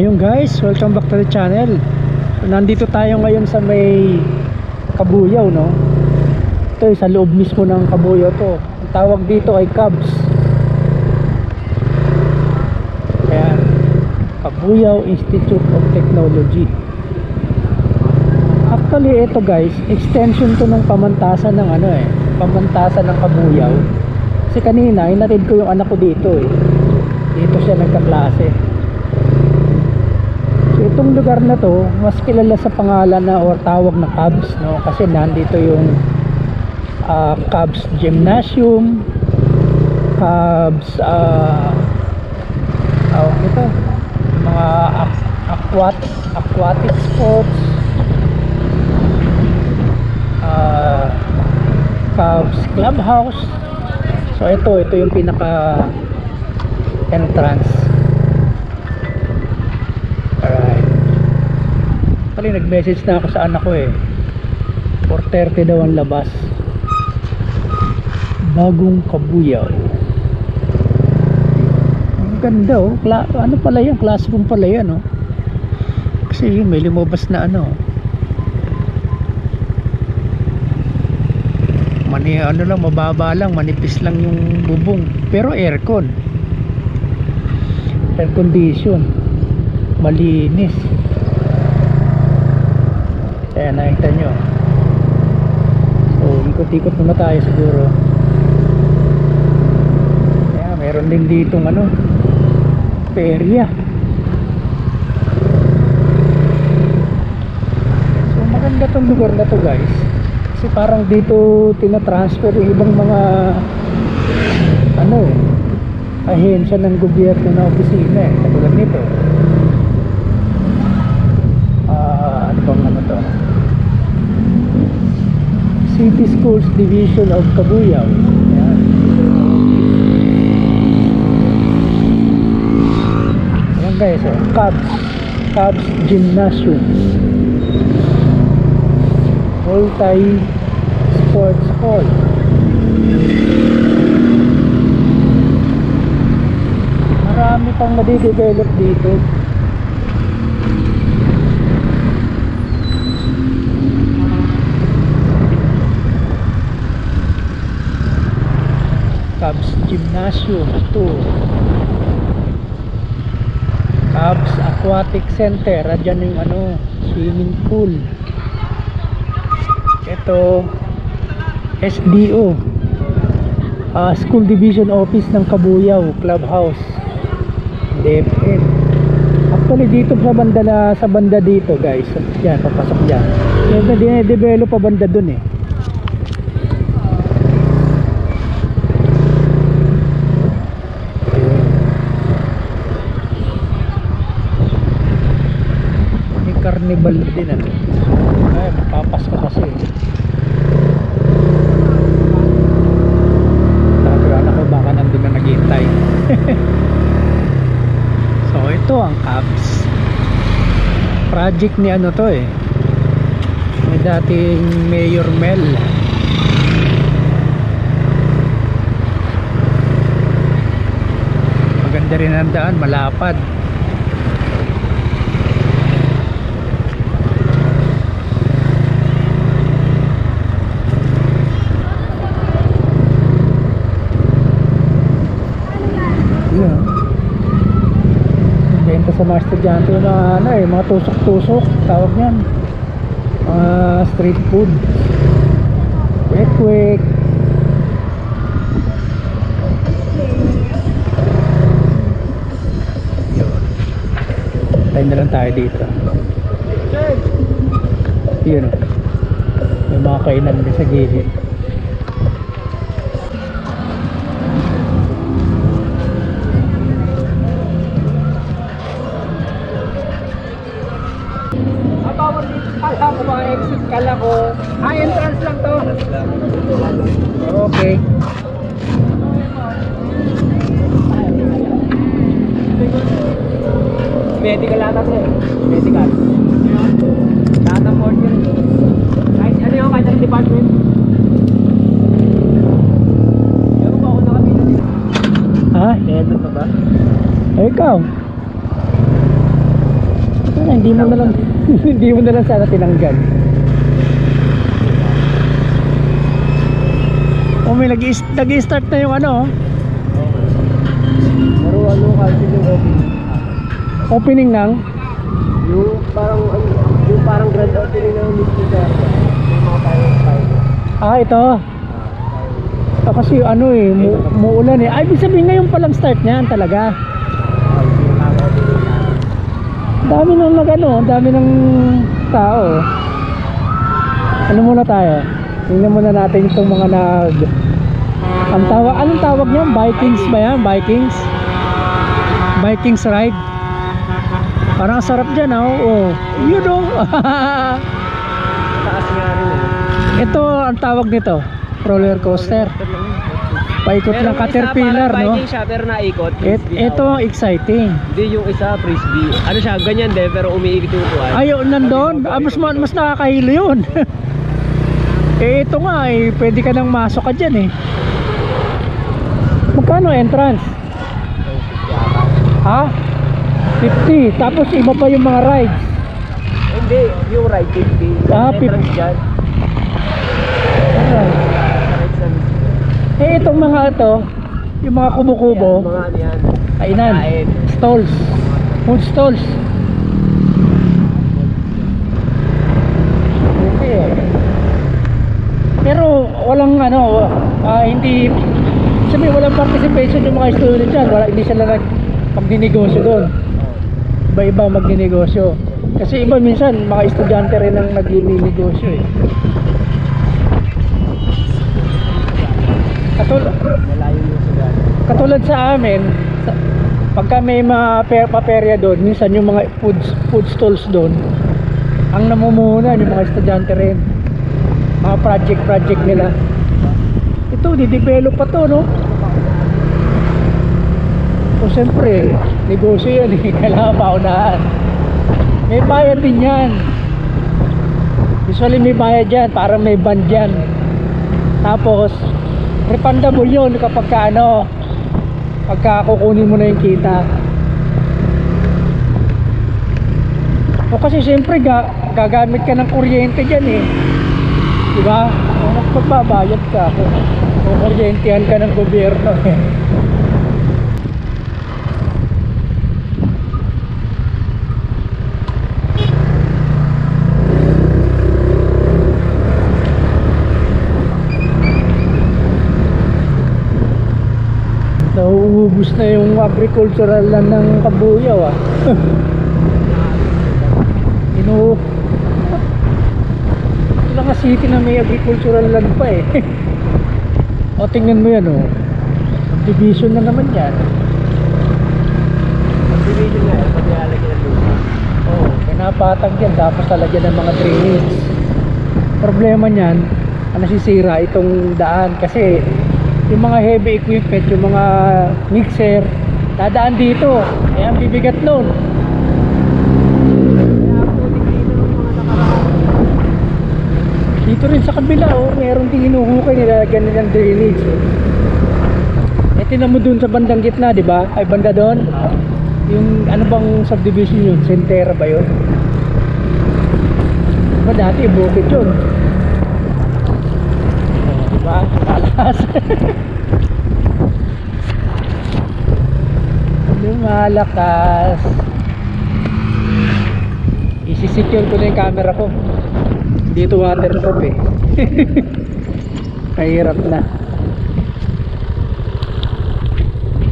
Ayun guys, welcome back to the channel. So, nandito tayo ngayon sa may Kabuyaw, no? Ito sa loob mismo ng Kabuyaw to. Ang tawag dito ay Cubs. Ayan, Kabuyaw Institute of Technology. Actually ito guys, extension to ng pamantasan ng pamantasan ng Kabuyaw. Kasi kanina inatid ko yung anak ko dito dito siya nagkaklase. So itong lugar na to mas kilala sa pangalan na or tawag na Cubs, no? Kasi nandito yung Cubs Gymnasium, Cubs ito mga aquatic sports, Cubs Clubhouse. So ito yung pinaka entrance. Alright. Actually nag-message na ako sa anak ko 4:30 daw ang labas. Bagong Kabuyaw. Ang ganda ano pala yan? Classroom pala yan Kasi may lumabas na lang, mababa lang, manipis lang yung bubong, pero air condition, malinis. Kaya nakita nyo. So ikot-ikot muna tayo siguro. Kaya meron din ditong perya. So maganda tong lugar na to guys, kasi parang dito tinatransfer yung ibang mga ahensya ng gobyerno na opisina katulad nito. Ano bang to? City Schools Division of Kabuyaw. Ayan. Ayan guys, Cubs Gymnasium, multi-sports hall. Marami pang madidevelop dito. Cubs Gymnasium 2, Cubs Aquatic Center, dyan yung swimming pool. Ito SDO, School Division Office ng Kabuyaw, Clubhouse, DepEd. Actually dito sa banda dito guys, yan, papasok dyan. Dine-develop pa banda dun May carnival din ay mapapasko kasi baka nandun na naghihintay. So ito ang Cubs project ni ni dating Mayor Mel. Maganda rin ang daan, malapad. Benta sa mga estudyante yung mga tusok-tusok tawag niyan, street food, quick. Tayo na lang tayo dito. Yun may mga kainan din sa gilid. Exit kala ko. Entrance lang to. Okay. Medical ata medical. Data for you. Kahit kahit department. Pero ba ako nakapila dito? Ikaw? Hindi mo na lang hindi mo na lang sana tinanggal. Oh, may nag-i-start na yung ano. Pero ano kasi yung Opening ng yung parang grand opening ng Mr. Garden. Yung mga tayo. ito. Ito kasi ano eh, muulan eh. Ay, ibig sabihin ngayon palang start niyan talaga. Dami nang dami ng tao. Ano muna tayo? Tingnan muna natin itong mga anong tawag niyan? Vikings ba yan? Vikings ride. Parang sarap dyan, oh. You know. Taas nga rin eh. Ito ang tawag nito, roller coaster. Paikot ng Caterpillar, no? Viking siya pero naikot. Ito ang exciting. Hindi, yung isa frisbee. Ano siya, ganyan din pero umiikot yung upuan. Ayaw, nandun. Mas nakakahilo yun. Ito nga eh, pwede ka nang masok ka dyan eh. Magkano entrance? Ha? 50. Tapos iba pa yung mga rides. Hindi, yung ride 50. Entrance dyan. Itong mga ito, yung mga kubo-kubo, Mga ano yan. kainan, stalls, food stalls. Okay. Pero walang hindi walang participation yung mga student dyan. Hindi sila magdinegosyo doon. Iba-iba magdinegosyo. Kasi iba minsan mga estudyante rin ang nagninegosyo eh. Katulad sa amin, pagka may mga paperya doon, minsan yung mga food stalls doon, ang namumuhunan yung mga estudyante rin. Mga project nila. Ito, di-develop pa to, no? So siyempre, negosyo yan eh. Kailangan paunahan. May bayad din yan. Usually may bayad yan, parang may band yan. Tapos refundable yun kapag pagka kukunin mo na yung kita. O kasi siyempre gagamit ka ng kuryente dyan eh, diba? O magbabayad ka o kuryentehan ka ng gobyerno eh. Nauubos na yung agricultural land ng Kabuyaw ah. Ito nga city na may agricultural land pa eh. O tingnan mo yan oh. Subdivision na naman yan. Subdivision nga yan, pati lalagyan ng lupa. Oo, pinapatag yan tapos talagyan ng mga drainage. Problema niyan, nasisira itong daan kasi yung mga heavy equipment, yung mga mixer dadaan dito, eh ang bibigat nun. Dito rin sa kabila oh, meron din hinuhukay nila ganyan drainage oh. Eh tinan mo dun sa bandang gitna, di ba? Ay banda doon. Yung ano bang subdivision yun? Sentera ba yun? Diba dati bukid yun? Diba? Malakas. Lumalakas. Isi-secure ko na yung camera ko. Dito waterproof eh. Kahirap na.